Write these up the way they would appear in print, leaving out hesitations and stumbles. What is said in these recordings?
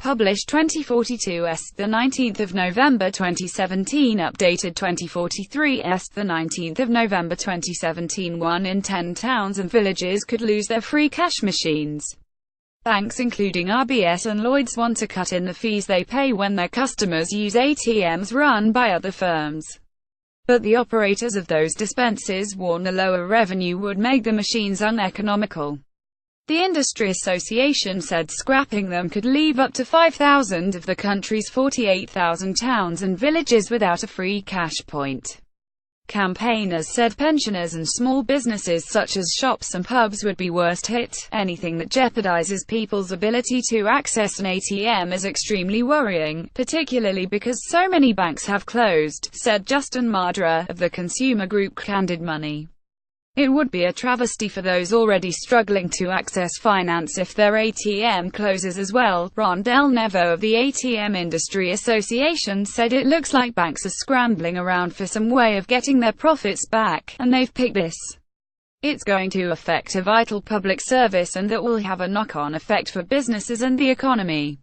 Published 2042 est. 19 November 2017. Updated 2043 est. 19 November 2017. 1 in 10 towns and villages could lose their free cash machines. Banks including RBS and Lloyds want to cut in the fees they pay when their customers use ATMs run by other firms. But the operators of those dispensers warn the lower revenue would make the machines uneconomical. The industry association said scrapping them could leave up to 5,000 of the country's 48,000 towns and villages without a free cash point. Campaigners said pensioners and small businesses such as shops and pubs would be worst hit. Anything that jeopardizes people's ability to access an ATM is extremely worrying, particularly because so many banks have closed, said Justin Madra, of the consumer group Candid Money. It would be a travesty for those already struggling to access finance if their ATM closes as well. Ron Del Nevo of the ATM Industry Association said it looks like banks are scrambling around for some way of getting their profits back, and they've picked this. It's going to affect a vital public service and that will have a knock-on effect for businesses and the economy.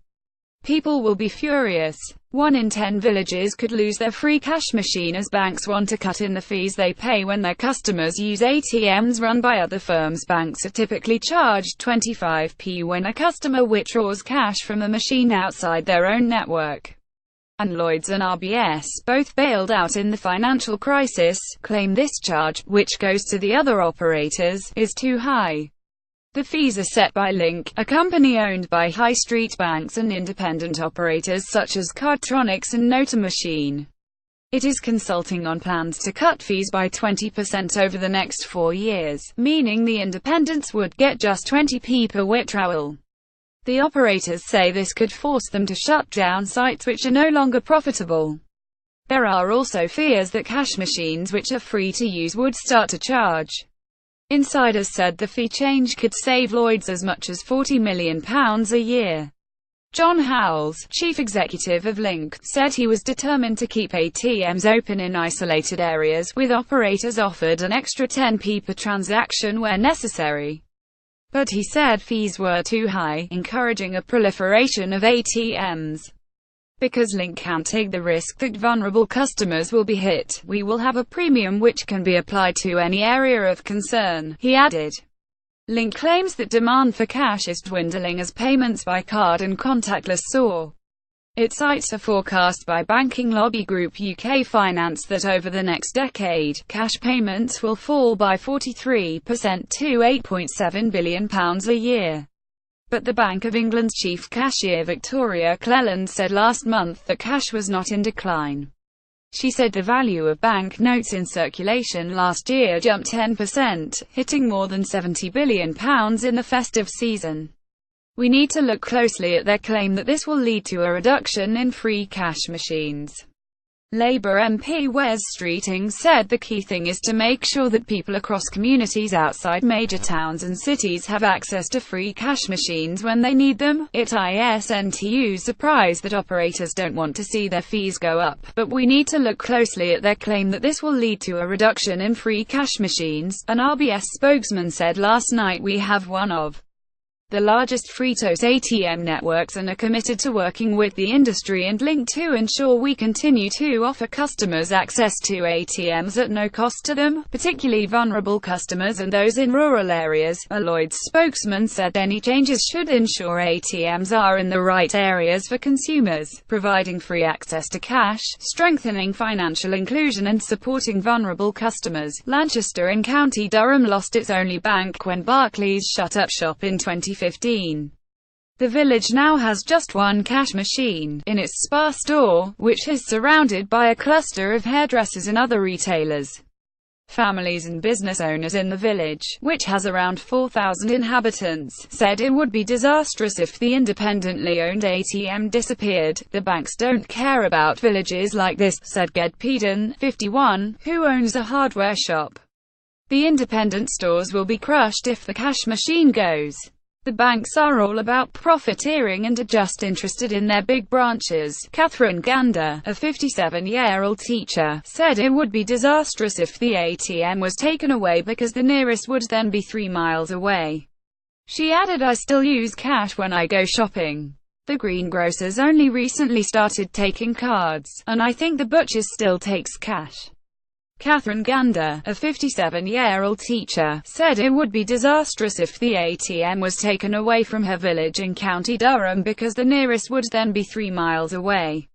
People will be furious. 1 in 10 villages could lose their free cash machine as banks want to cut in the fees they pay when their customers use ATMs run by other firms. Banks are typically charged 25p when a customer withdraws cash from a machine outside their own network. And Lloyds and RBS, both bailed out in the financial crisis, claim this charge, which goes to the other operators, is too high. The fees are set by Link, a company owned by high street banks and independent operators such as Cardtronics and NotaMachine. It is consulting on plans to cut fees by 20% over the next 4 years, meaning the independents would get just 20p per withdrawal. The operators say this could force them to shut down sites which are no longer profitable. There are also fears that cash machines which are free to use would start to charge. Insiders said the fee change could save Lloyds as much as £40 million a year. John Howells, chief executive of Link, said he was determined to keep ATMs open in isolated areas, with operators offered an extra 10p per transaction where necessary. But he said fees were too high, encouraging a proliferation of ATMs. Because Link can't take the risk that vulnerable customers will be hit, we will have a premium which can be applied to any area of concern, he added. Link claims that demand for cash is dwindling as payments by card and contactless soar. It cites a forecast by banking lobby group UK Finance that over the next decade, cash payments will fall by 43% to £8.7 billion a year. But the Bank of England's chief cashier Victoria Cleland said last month that cash was not in decline. She said the value of bank notes in circulation last year jumped 10%, hitting more than £70 billion in the festive season. We need to look closely at their claim that this will lead to a reduction in free cash machines. Labour MP Wes Streeting said the key thing is to make sure that people across communities outside major towns and cities have access to free cash machines when they need them. It isn't surprised that operators don't want to see their fees go up, but we need to look closely at their claim that this will lead to a reduction in free cash machines, an RBS spokesman said last night. We have one of the largest free-to-use ATM networks and are committed to working with the industry and Link to ensure we continue to offer customers access to ATMs at no cost to them, particularly vulnerable customers and those in rural areas. A Lloyds spokesman said any changes should ensure ATMs are in the right areas for consumers, providing free access to cash, strengthening financial inclusion and supporting vulnerable customers. Lancashire in County Durham lost its only bank when Barclays shut up shop in 2015. The village now has just one cash machine, in its Spa store, which is surrounded by a cluster of hairdressers and other retailers. Families and business owners in the village, which has around 4,000 inhabitants, said it would be disastrous if the independently owned ATM disappeared. The banks don't care about villages like this, said Ged Peden, 51, who owns a hardware shop. The independent stores will be crushed if the cash machine goes. The banks are all about profiteering and are just interested in their big branches. Catherine Gander, a 57-year-old teacher, said it would be disastrous if the ATM was taken away because the nearest would then be 3 miles away. She added, I still use cash when I go shopping. The greengrocers only recently started taking cards, and I think the butchers still takes cash. Catherine Gander, a 57-year-old teacher, said it would be disastrous if the ATM was taken away from her village in County Durham because the nearest would then be 3 miles away.